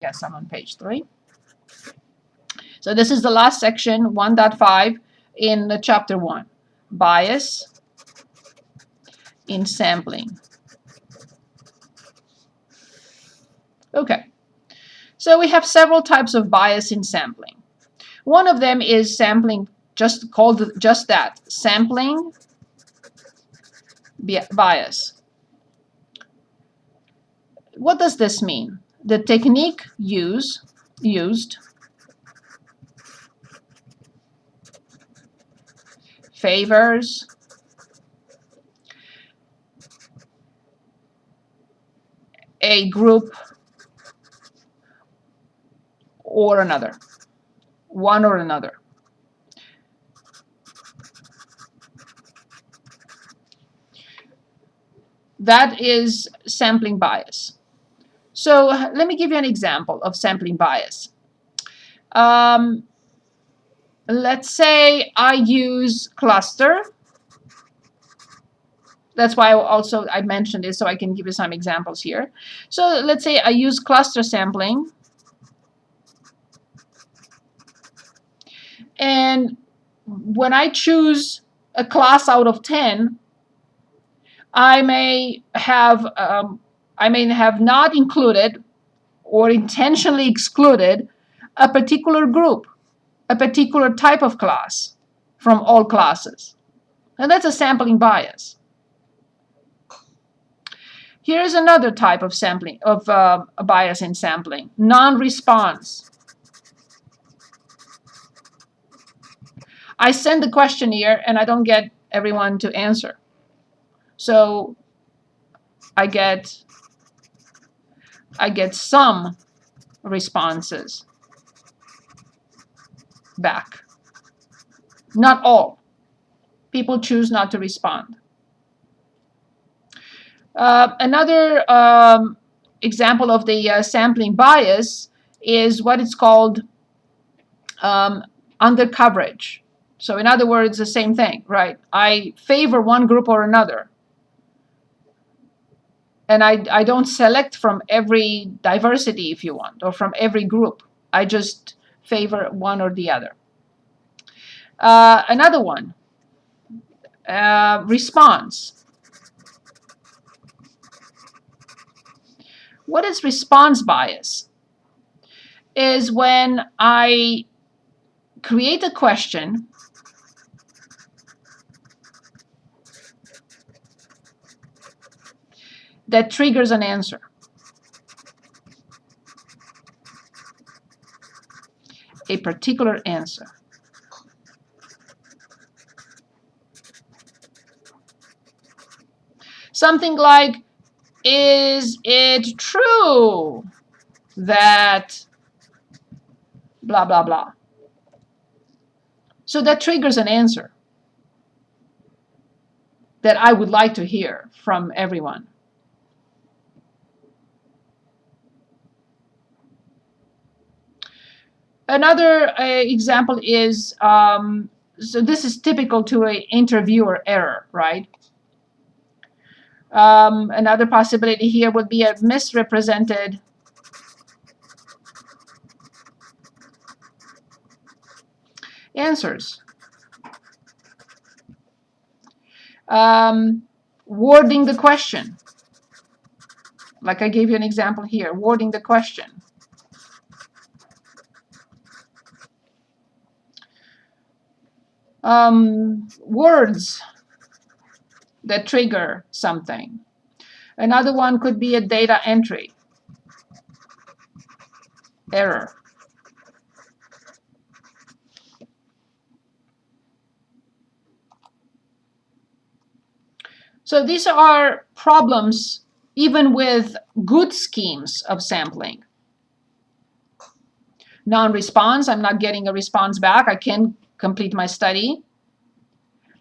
Yes, I'm on page 3. So this is the last section, 1.5 in chapter 1. Bias in sampling. Okay. So we have several types of bias in sampling. One of them is sampling, just called just that, sampling bias. What does this mean? The technique used favors a group or another, one or another. That is sampling bias. So let me give you an example of sampling bias. Let's say I use cluster. That's why I mentioned it, so I can give you some examples here. So let's say I use cluster sampling. And when I choose a class out of 10, I may have not included or intentionally excluded a particular group, a particular type of class from all classes. And that's a sampling bias. Here's another type of sampling, of a bias in sampling, non-response. I send the questionnaire and I don't get everyone to answer. So I get some responses back. Not all. People choose not to respond. Another example of the sampling bias is what it's called under coverage. So in other words, the same thing, right? I favor one group or another. And I don't select from every diversity, if you want, or from every group. I just favor one or the other. Another one, response. What is response bias? Is when I create a question that triggers an answer. A particular answer. Something like, is it true that blah, blah, blah? So that triggers an answer that I would like to hear from everyone. Another example is, so this is typical to an interviewer error, right? Another possibility here would be a misrepresented answers. Wording the question. Like I gave you an example here, wording the question. Words that trigger something. Another one could be a data entry error. So these are problems even with good schemes of sampling. Non-response, I'm not getting a response back. I can't complete my study.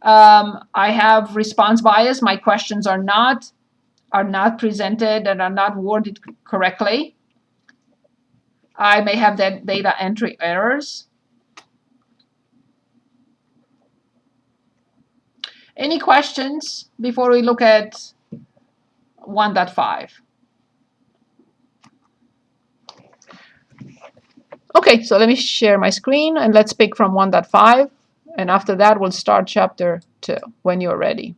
I have response bias. My questions are not presented and are not worded correctly. I may have that data entry errors. Any questions before we look at 1.5? Okay, so let me share my screen and let's pick from 1.5. And after that, we'll start chapter 2 when you're ready.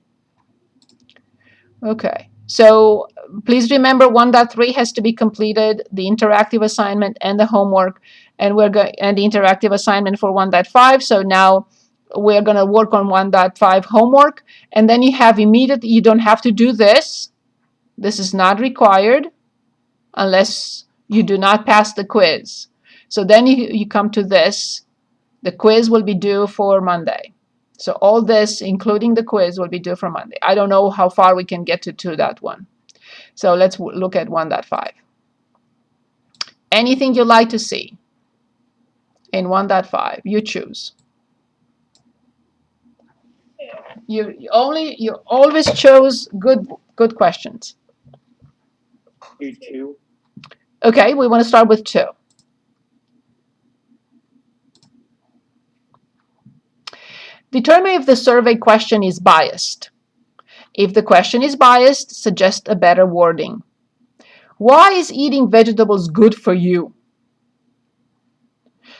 Okay, so please remember 1.3 has to be completed, the interactive assignment and the homework, and the interactive assignment for 1.5. So now we're going to work on 1.5 homework, and then you have immediate, you don't have to do this. This is not required unless you do not pass the quiz. So then you come to this. The quiz will be due for Monday. So all this, including the quiz, will be due for Monday. I don't know how far we can get to 2.1. So let's look at 1.5. Anything you'd like to see in 1.5, you choose. You always chose good questions. Do 2. Okay, we want to start with 2. Determine if the survey question is biased. If the question is biased, suggest a better wording. Why is eating vegetables good for you?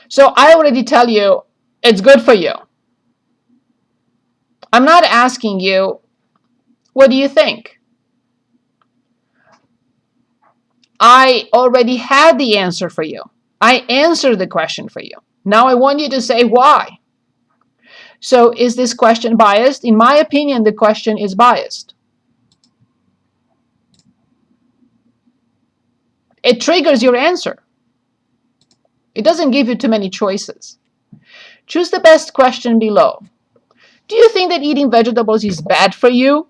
So I already tell you it's good for you. I'm not asking you, what do you think? I already had the answer for you. I answered the question for you. Now I want you to say why. So is this question biased? In my opinion, the question is biased. It triggers your answer. It doesn't give you too many choices. Choose the best question below. Do you think that eating vegetables is bad for you?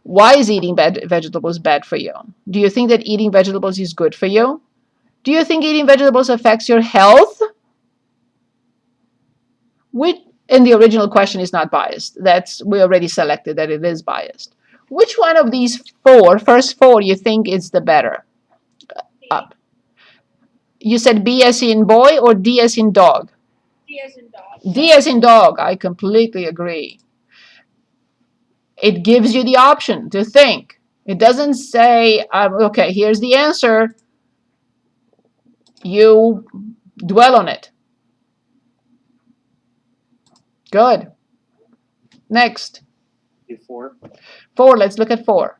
Why is eating vegetables bad for you? Do you think that eating vegetables is good for you? Do you think eating vegetables affects your health? And the original question is not biased. We already selected that it is biased. Which one of these first four, you think is the better? Up. You said B as in boy or D as in dog? D as in dog. D as in dog. I completely agree. It gives you the option to think. It doesn't say, okay, here's the answer. You dwell on it. Good. Next. 4. 4. Let's look at 4.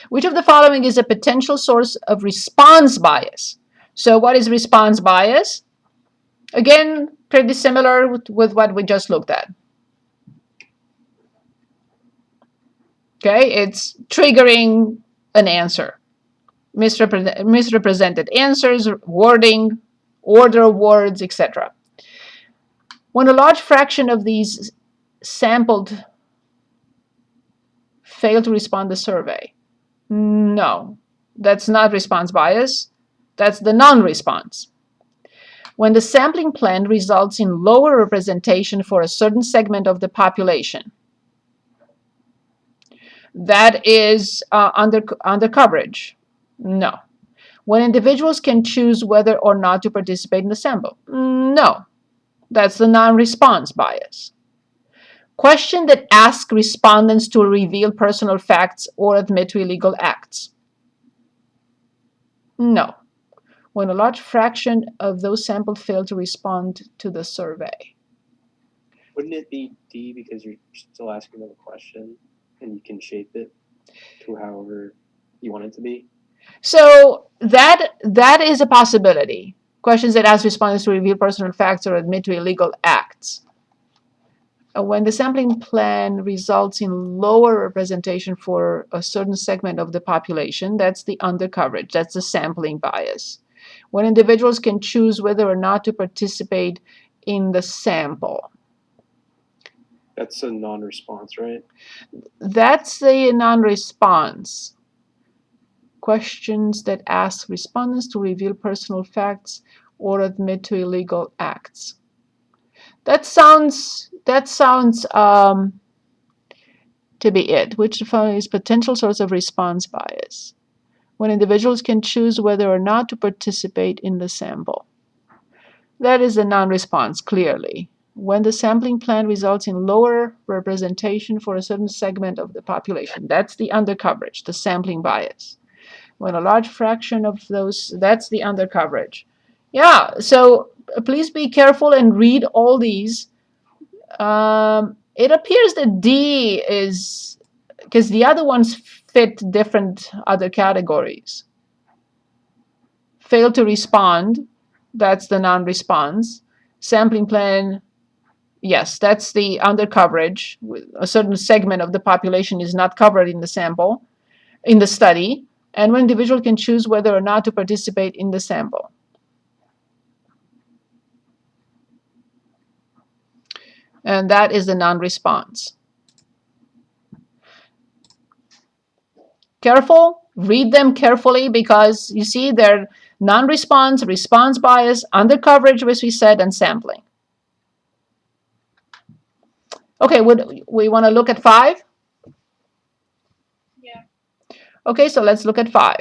Which of the following is a potential source of response bias? So what is response bias? Again, pretty similar with what we just looked at. Okay, it's triggering an answer. Misrepresented answers, wording, order of words, etc. When a large fraction of these sampled fail to respond to the survey, no, that's not response bias. That's the non-response. When the sampling plan results in lower representation for a certain segment of the population, that is under coverage. No. When individuals can choose whether or not to participate in the sample, no. That's the non-response bias. Question that ask respondents to reveal personal facts or admit to illegal acts. No. When a large fraction of those sampled fail to respond to the survey. Wouldn't it be D because you're still asking them a question and you can shape it to however you want it to be? So that is a possibility. Questions that ask respondents to reveal personal facts or admit to illegal acts. When the sampling plan results in lower representation for a certain segment of the population, that's the undercoverage, that's the sampling bias. When individuals can choose whether or not to participate in the sample. That's a non-response, right? That's a non-response. Questions that ask respondents to reveal personal facts or admit to illegal acts. That sounds to be it, which is potential source of response bias. When individuals can choose whether or not to participate in the sample. That is a non-response, clearly. When the sampling plan results in lower representation for a certain segment of the population. That's the undercoverage, the sampling bias. when a large fraction of those, that's the undercoverage. Yeah, so please be careful and read all these. It appears that D is, because the other ones fit different other categories. Fail to respond, that's the non-response. Sampling plan, yes, that's the undercoverage. A certain segment of the population is not covered in the sample, in the study, and when individual can choose whether or not to participate in the sample. And that is the non-response. Careful, read them carefully, because you see they're non-response, response bias, undercoverage, as we said, and sampling. Okay, would we want to look at 5? Yeah. Okay, so let's look at 5.